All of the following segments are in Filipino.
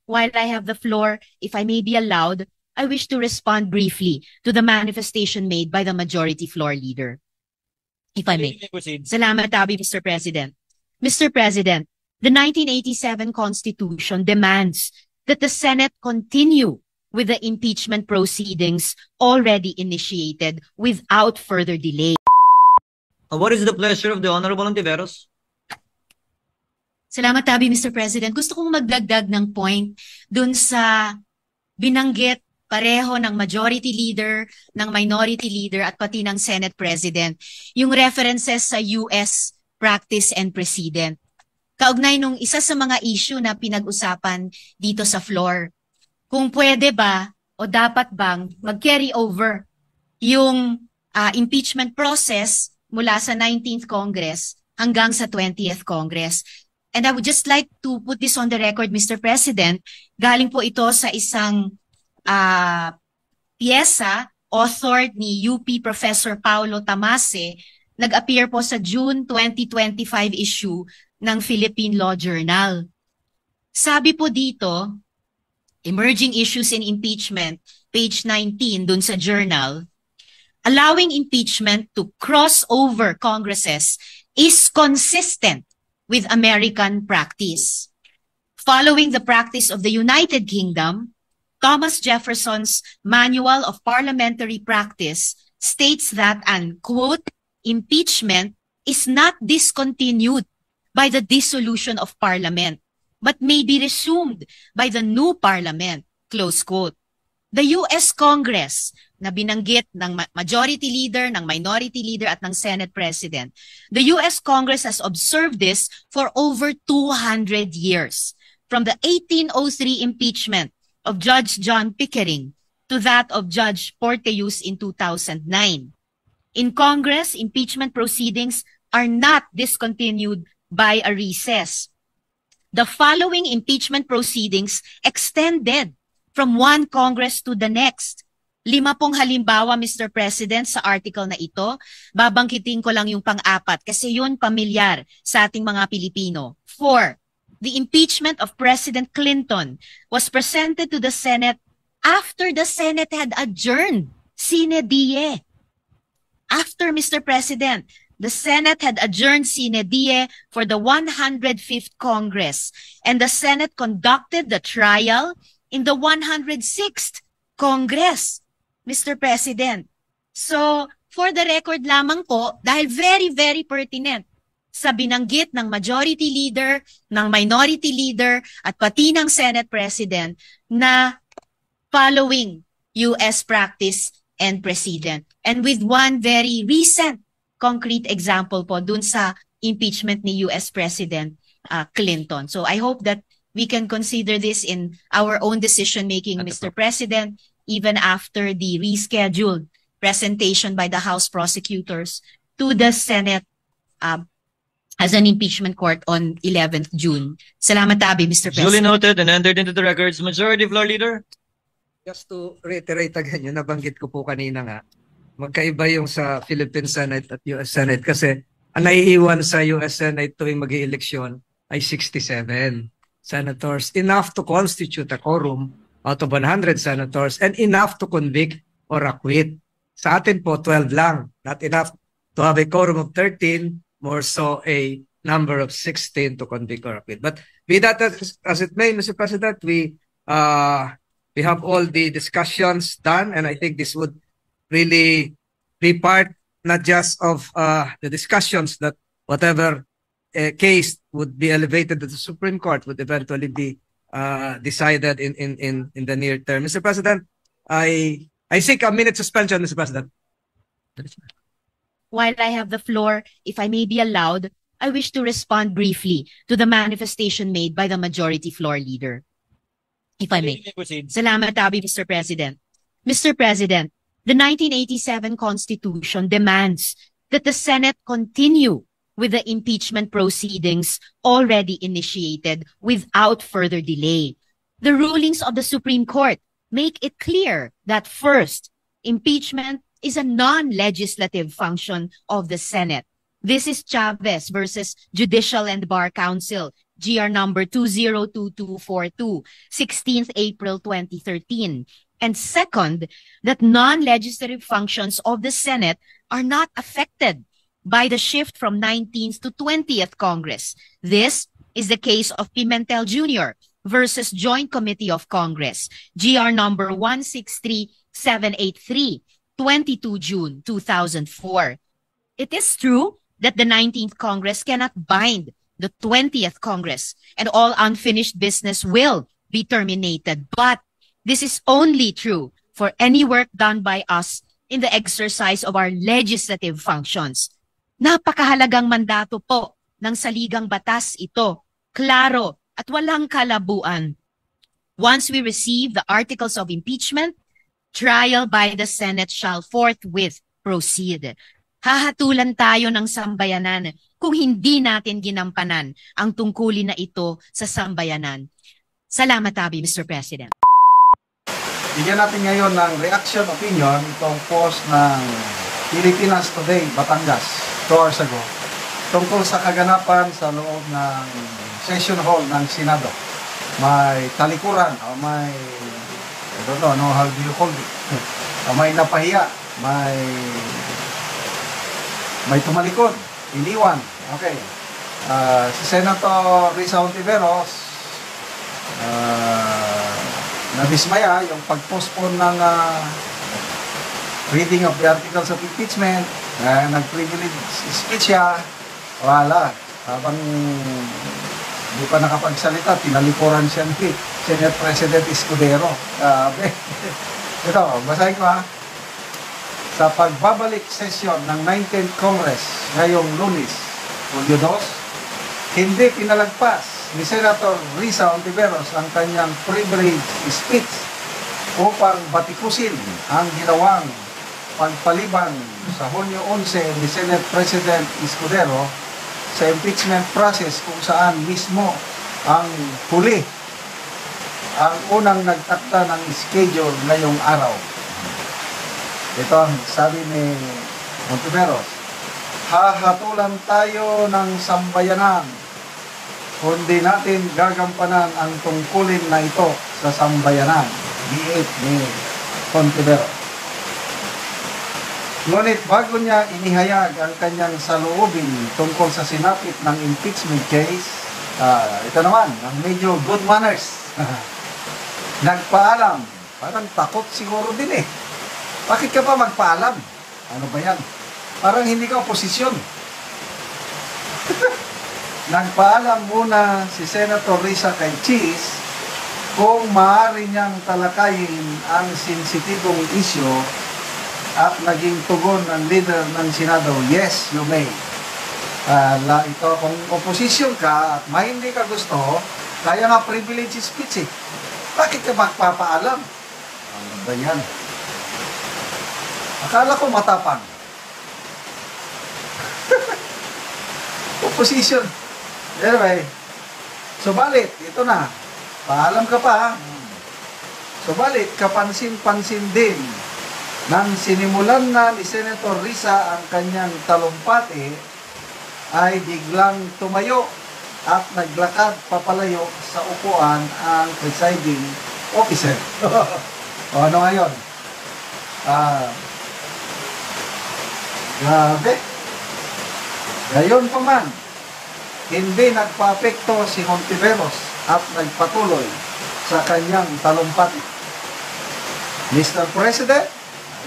While I have the floor, if I may be allowed, I wish to respond briefly to the manifestation made by the majority floor leader. If I may. Salamat, Abi, Mr. President. Mr. President, the 1987 Constitution demands that the Senate continue with the impeachment proceedings already initiated without further delay. What is the pleasure of the Honorable Ontiveros? Salamat, Abi, Mr. President. Gusto kong magdagdag ng point dun sa binanggit pareho ng majority leader, ng minority leader, at pati ng Senate President, yung references sa US practice and precedent. Kaugnay nung isa sa mga issue na pinag-usapan dito sa floor, kung pwede ba o dapat bang mag-carry over yung impeachment process mula sa 19th Congress hanggang sa 20th Congress. And I would just like to put this on the record, Mr. President. Galing po ito sa isang piyesa authored ni UP Professor Paulo Tamase, nag-appear po sa June 2025 issue ng Philippine Law Journal. Sabi po dito, Emerging Issues in Impeachment, page 19 dun sa journal, allowing impeachment to cross over Congresses is consistent with American practice. Following the practice of the United Kingdom, Thomas Jefferson's Manual of Parliamentary Practice states that an, quote, impeachment is not discontinued by the dissolution of Parliament, but may be resumed by the new Parliament, close quote. The US Congress, na binanggit ng majority leader, ng minority leader, at ng Senate President, the US Congress has observed this for over 200 years, from the 1803 impeachment of Judge John Pickering to that of Judge Porteus in 2009. In Congress, impeachment proceedings are not discontinued by a recess. The following impeachment proceedings extended from one Congress to the next. 5 pong halimbawa, Mr. President, sa article na ito. Babangkitin ko lang yung pang-apat kasi yun pamilyar sa ating mga Pilipino. 4. The impeachment of President Clinton was presented to the Senate after the Senate had adjourned sine die. After, Mr. President, the Senate had adjourned sine die for the 105th Congress, and the Senate conducted the trial in the 106th Congress, Mr. President. So, for the record lamang po, dahil very, very pertinent sa binanggit ng majority leader, ng minority leader, at pati ng Senate President na following US practice and precedent. And with one very recent concrete example po dun sa impeachment ni US President Clinton. So I hope that we can consider this in our own decision-making, Mr. President, even after the rescheduled presentation by the House prosecutors to the Senate as an impeachment court on 11th June. Salamat, Abi, Mr. President. Duly noted and entered into the records. Majority Floor Leader. Just to reiterate again, yung nabanggit ko po kanina nga, magkaiba yung sa Philippine Senate at US Senate kasi ang naiiwan sa US Senate tuwing mag-i-eleksyon ay 67 senators, enough to constitute a quorum out of 100 senators and enough to convict or acquit. Sa atin po, 12 lang. Not enough to have a quorum of 13, more so a number of 16 to convict or acquit. But be that as it may, Mr. President, we have all the discussions done, and I think this would really be part not just of the discussions that whatever case would be elevated to the Supreme Court would eventually be decided in the near term. Mr. President, I seek a minute suspension, Mr. President. While I have the floor, if I may be allowed, I wish to respond briefly to the manifestation made by the majority floor leader. If I may. Salamat, Abi, Mr. President. Mr. President, the 1987 Constitution demands that the Senate continue with the impeachment proceedings already initiated without further delay. The rulings of the Supreme Court make it clear that first, impeachment is a non-legislative function of the Senate. This is Chavez versus Judicial and Bar Council, GR number 202242, 16th April 2013. And second, that non-legislative functions of the Senate are not affected by the shift from 19th to 20th Congress. This is the case of Pimentel Jr. versus Joint Committee of Congress, GR number 163783, 22 June 2004. It is true that the 19th Congress cannot bind the 20th Congress and all unfinished business will be terminated. But this is only true for any work done by us in the exercise of our legislative functions. Napakahalagang mandato po ng saligang batas ito, klaro at walang kalabuan. Once we receive the articles of impeachment, trial by the Senate shall forthwith proceed. Hahatulan tayo ng sambayanan kung hindi natin ginampanan ang tungkulin na ito sa sambayanan. Salamat, Abi, Mr. President. Bigyan natin ngayon ng reaction opinion itong post ng Pilipinas Today, Batangas, 2 hours ago, tungkol sa kaganapan sa loob ng session hall ng Senado. May talikuran, o may, I don't know how do you call it, may napahiya, may tumalikod, iniwan. Okay. Si Senator Risa Hontiveros, nabismaya yung pag-postpone ng reading of the articles of impeachment, nag-privilege speech siya, wala. Habang hindi pa nakapagsalita, tinalikuran siya ni Senate President Escudero. Ito, basahin ko ha. Sa pagbabalik session ng 19th Congress ngayong Lunes, Hulyo 2, hindi pinalagpas ni Senator Risa Hontiveros ang kanyang privilege speech upang batikusin ang ginawang pagpaliban sa Hunyo 11 ni Senate President Escudero sa impeachment process kung saan mismo ang huli ang unang nagtakda ng schedule ngayong araw. Ito ang sabi ni Hontiveros, hahatulan tayo ng sambayanan kundi natin gagampanan ang tungkulin na ito sa sambayanan, giit ni Hontiveros. Ngunit bago niya inihayag ang kanyang saloobin tungkol sa sinapit ng impeachment case, ito naman, ang medyo good manners. Nagpaalam, parang takot siguro din eh. Bakit ka pa magpaalam? Ano ba yan? Parang hindi ka oposisyon. Nagpaalam muna si Senator Risa kay Cheese kung maaari niyang talakayin ang sensitibong issue at naging tugon ng leader ng Senado, yes, you may. Ito, kung opposition ka at may hindi ka gusto, kaya nga privilege speech eh. Bakit ka magpapaalam? Ano ba yan? Akala ko matapang. Opposition. Anyway, subalit, ito na. Paalam ka pa. Subalit, kapansin-pansin din nang sinimulan na ni Senator Risa ang kanyang talumpati, ay biglang tumayo at naglakad papalayo sa upuan ang presiding officer. O ano ngayon? Grabe. Gayon pa man, hindi nagpa-apekto si Hontiveros at nagpatuloy sa kanyang talumpati. Mr. President,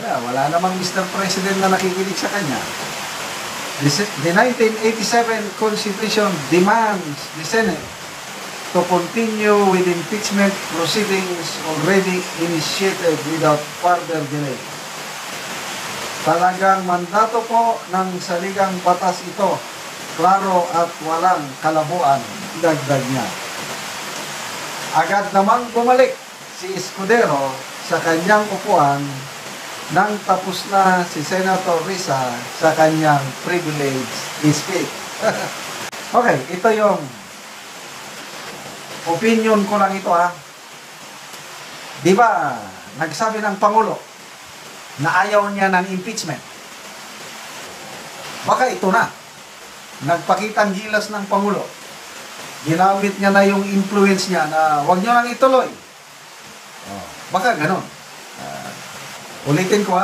wala namang Mr. President na nakikinig sa kanya. The 1987 Constitution demands the Senate to continue with impeachment proceedings already initiated without further delay. Talagang mandato po ng saligang batas ito, klaro at walang kalabuan, dagdag niya. Agad namang bumalik si Escudero sa kanyang upuan nang tapos na si Senator Risa sa kanyang privilege speech. Okay, ito yung opinion ko lang ito ha. Di ba, nagsabi ng Pangulo na ayaw niya ng impeachment. Baka ito na. Nagpakitang gilas ng Pangulo. ginamit niya na yung influence niya na wag niyo nang ituloy. Baka ganon. Ulitin ko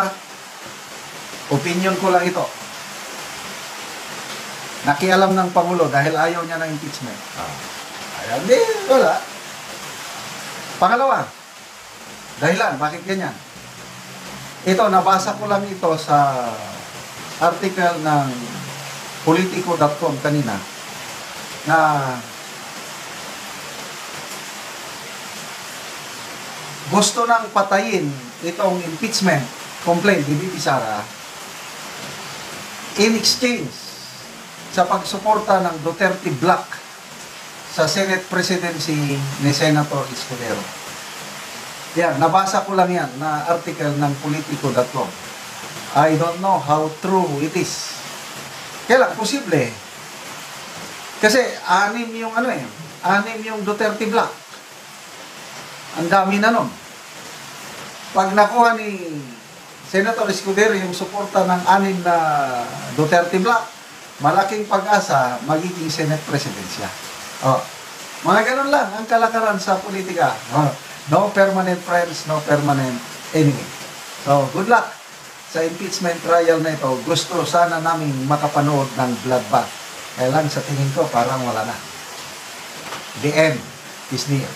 opinion ko lang ito. Nakialam ng Pangulo dahil ayaw niya ng impeachment. Ayaw, di, wala. Pangalawa, dahilan, bakit ganyan? Ito, nabasa ko lang ito sa article ng Politico.com kanina na gusto nang patayin itong impeachment complaint ni BP Sara in exchange sa pagsuporta ng Duterte Bloc sa Senate presidency ni Senator Escudero. Yan, nabasa ko lang yan na article ng Politico.com. I don't know how true it is. Kailan, posible. Kasi anim yung Duterte Bloc. Ang dami na nun. Pag nakuha ni Senator Escudero yung suporta ng anim na Duterte Bloc, malaking pag-asa magiging Senate presidencia. Mga ganun lang ang kalakaran sa politika. No permanent friends, no permanent enemy. So, good luck sa impeachment trial na ito. Gusto sana namin makapanood ng bloodbath. Kaya lang sa tingin ko parang wala na. The end is near.